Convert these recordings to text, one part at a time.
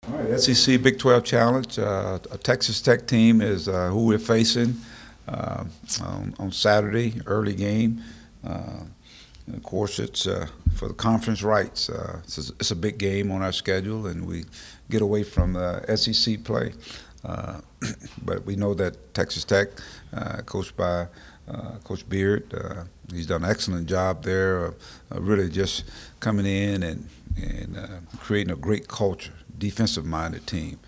All right, SEC Big 12 Challenge. A Texas Tech team is who we're facing uh, on Saturday, early game. And of course, it's for the conference rights. It's a big game on our schedule, and we get away from SEC play. Uh, but we know that Texas Tech, coached by Coach Beard, he's done an excellent job there, really just coming in and creating a great culture, defensive-minded team.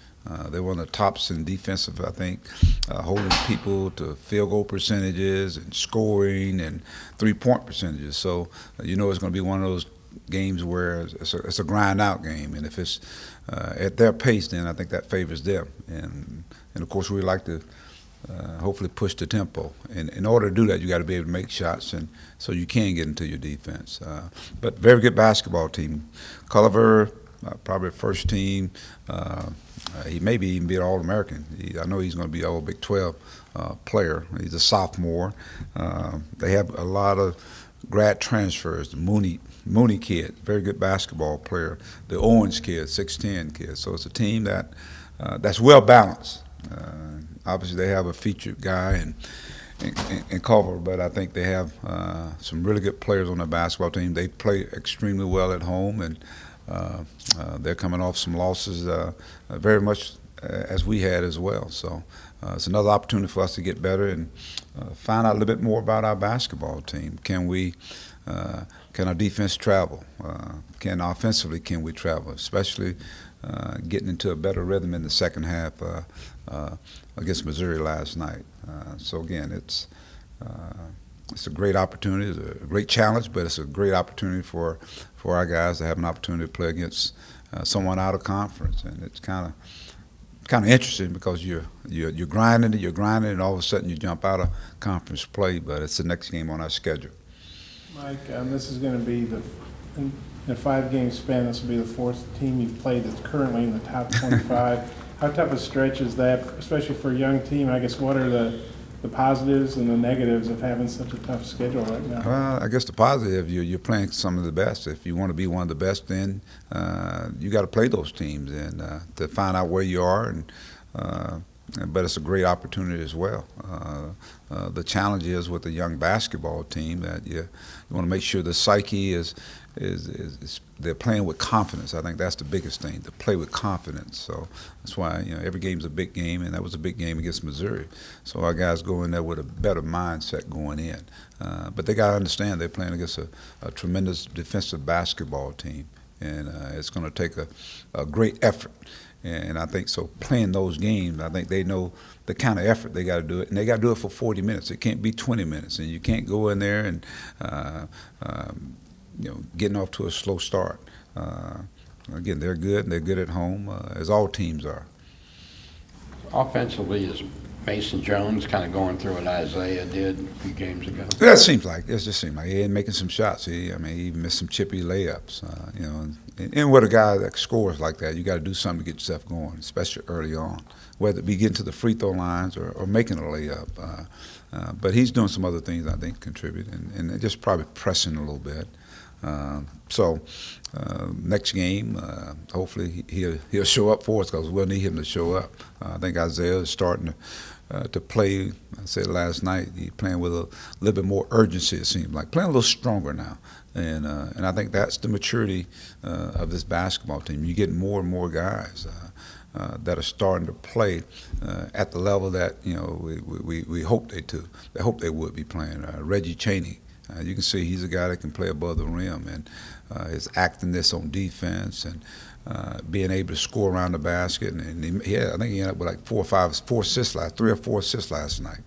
They're one of the tops in defensive, I think, holding people to field goal percentages and scoring and three-point percentages. So you know it's going to be one of those games where it's a grind-out game, and if it's at their pace, then I think that favors them. And of course, we like to hopefully push the tempo. And in order to do that, you got to be able to make shots, and so you can get into your defense. But very good basketball team. Culliver, probably first team. He maybe even be an All-American. I know he's going to be an All Big 12 player. He's a sophomore. They have a lot of grad transfers. The Mooney kid, very good basketball player. The Owens kid, 6'10" kid. So it's a team that's well balanced. Obviously, they have a featured guy in Culver, but I think they have some really good players on their basketball team. They play extremely well at home, and they're coming off some losses very much as we had as well. So it's another opportunity for us to get better and find out a little bit more about our basketball team. Can our defense travel? Can we travel? Especially getting into a better rhythm in the second half against Missouri last night. So again, it's a great opportunity. It's a great challenge, but it's a great opportunity for our guys to have an opportunity to play against someone out of conference, and it's kind of interesting because you're grinding it, and all of a sudden you jump out of conference play. But it's the next game on our schedule. Mike, this is going to be in a 5-game span. This will be the fourth team you've played that's currently in the top 25. How tough a stretch is that, especially for a young team? I guess what are the positives and the negatives of having such a tough schedule right now? Well, I guess the positive, you're playing some of the best. If you want to be one of the best, then you got to play those teams and to find out where you are. But it's a great opportunity as well. The challenge is with the young basketball team that you want to make sure the psyche is they're playing with confidence. I think that's the biggest thing, to play with confidence. So that's why every game's a big game, and that was a big game against Missouri. So our guys go in there with a better mindset going in. But they got to understand they're playing against a tremendous defensive basketball team, and it's going to take a great effort. And I think so playing those games, I think they know the kind of effort they got to do it. And they got to do it for 40 minutes. It can't be 20 minutes. And you can't go in there and, getting off to a slow start. Again, they're good, and they're good at home, as all teams are. Offensively, is Mason Jones kind of going through what Isaiah did a few games ago? It just seemed like he ain't making some shots. He even missed some chippy layups. And with a guy that scores like that, you got to do something to get yourself going, especially early on, whether it be getting to the free throw lines or making a layup. But he's doing some other things I think contribute, and just probably pressing a little bit. Next game, hopefully he'll show up for us because we'll need him to show up. I think Isaiah is starting to play. I said last night he's playing with a little bit more urgency. It seems like playing a little stronger now, and I think that's the maturity of this basketball team. You get more and more guys that are starting to play at the level that we hope they hope they would be playing. Reggie Chaney. You can see he's a guy that can play above the rim, and his activeness on defense and being able to score around the basket. And I think he ended up with like 3 or 4 assists last night.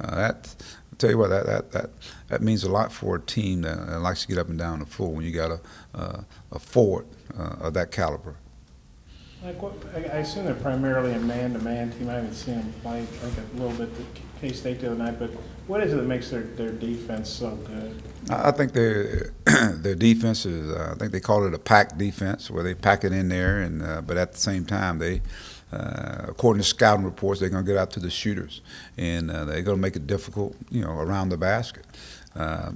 I'll tell you what, that means a lot for a team that likes to get up and down the floor when you got a forward of that caliber. I assume they're primarily a man-to-man team. I haven't seen them play like a little bit at K-State the other night, but what is it that makes their defense so good? I think their defense is, I think they call it a pack defense, where they pack it in there, and but at the same time they, according to scouting reports, they're going to get out to the shooters, and they're going to make it difficult, around the basket.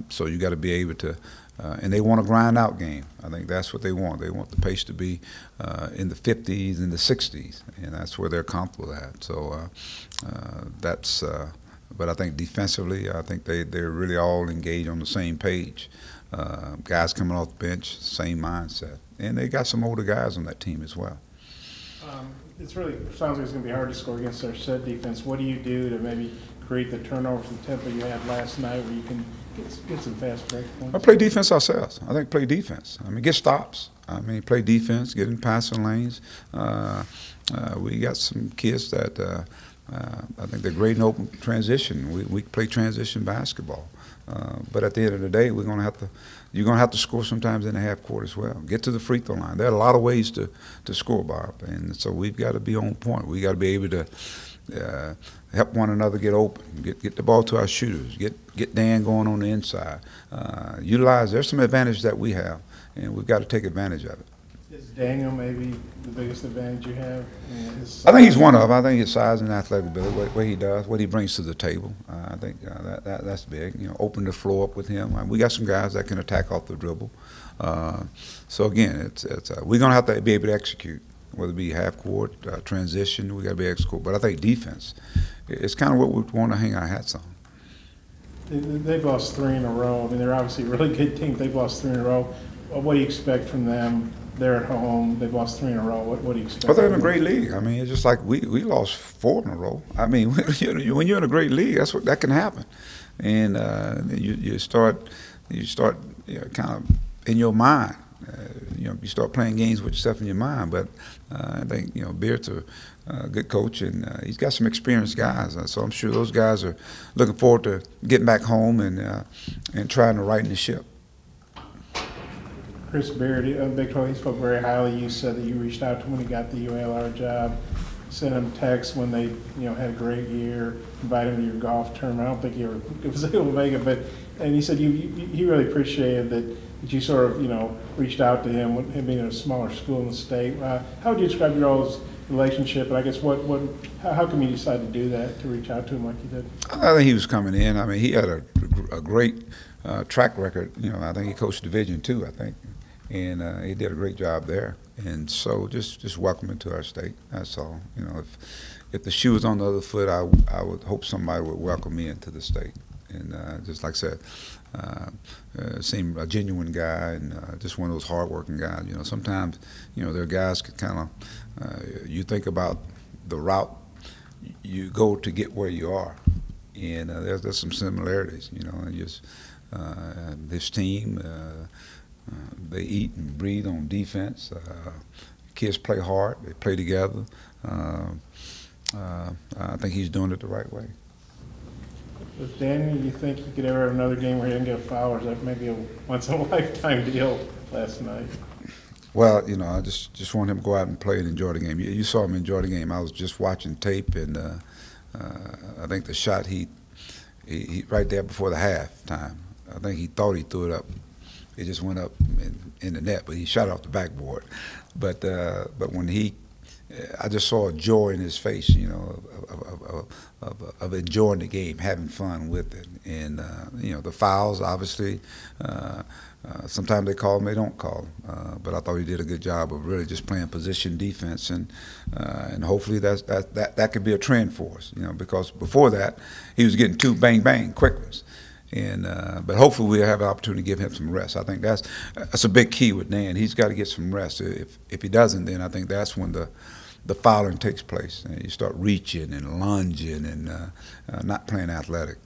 So you got to be able to and they want a grind-out game. I think that's what they want. They want the pace to be in the 50s and the 60s, and that's where they're comfortable at. So that's. But I think defensively, I think they're really all engaged on the same page. Guys coming off the bench, same mindset, and they got some older guys on that team as well. It's really sounds like it's going to be hard to score against their set defense. What do you do to maybe create the turnovers and tempo you had last night, where you can get some fast break points? I play defense ourselves. I think play defense. I mean, get stops. I mean, play defense, get in passing lanes. We got some kids that I think they're great in open transition. We play transition basketball. But at the end of the day, you're going to have to score sometimes in the half court as well. Get to the free throw line. There are a lot of ways to score, Bob, and so we've got to be on point. We got to be able to help one another get open, get the ball to our shooters, get Dan going on the inside. There's some advantage that we have, and we've got to take advantage of it. Is Daniel maybe the biggest advantage you have? I think he's one of them. I think his size and athletic ability, what he does, what he brings to the table. I think that's big. You know, open the floor up with him. We got some guys that can attack off the dribble. So again, we're gonna have to be able to execute, whether it be half court, transition. We got to be able to execute. But I think defense, it's kind of what we want to hang our hats on. They've lost 3 in a row. I mean, they're obviously a really good team. They've lost 3 in a row. What do you expect from them? They're at home. They've lost 3 in a row. What do you expect? Well, they're in a great league. I mean, it's just like we lost 4 in a row. I mean, when you're in a great league, that can happen. And you start kind of in your mind. You start playing games with yourself in your mind. But I think Beard's a good coach, and he's got some experienced guys. So I'm sure those guys are looking forward to getting back home and trying to right the ship. Chris Beard, Big 12, he spoke very highly. You said that you reached out to him when he got the UALR job, sent him texts when they had a great year, invited him to your golf tournament. I don't think he ever was able to make it, and he said he really appreciated that you sort of reached out to him, him being in a smaller school in the state. How would you describe your all's relationship? And I guess how come you decided to do that, to reach out to him like you did? I think he was coming in. I mean, he had a great track record. I think he coached Division II, I think. And he did a great job there, and so just welcome him to our state. That's all. If the shoe was on the other foot, I would hope somebody would welcome me into the state. And just like I said, seemed a genuine guy, and just one of those hardworking guys. Sometimes there are guys that kind of you think about the route you go to get where you are, and there's some similarities. And just this team. They eat and breathe on defense. Kids play hard. They play together. I think he's doing it the right way. With Daniel, you think you could ever have another game where he didn't get a foul, or is that maybe a once-in-a-lifetime deal last night? Well, I just want him to go out and play and enjoy the game. You saw him enjoy the game. I was just watching tape, and I think the shot he right there before the halftime, I think he thought he threw it up. It just went up in the net, but he shot it off the backboard. But when I just saw a joy in his face, of enjoying the game, having fun with it. And the fouls, obviously, sometimes they call them, they don't call them. But I thought he did a good job of really just playing position defense, and hopefully that could be a trend for us. Because before that, he was getting 2 bang quick ones. But hopefully we'll have an opportunity to give him some rest. I think that's a big key with Dan. He's got to get some rest. If he doesn't, then I think that's when the fouling takes place. And you start reaching and lunging and not playing athletic.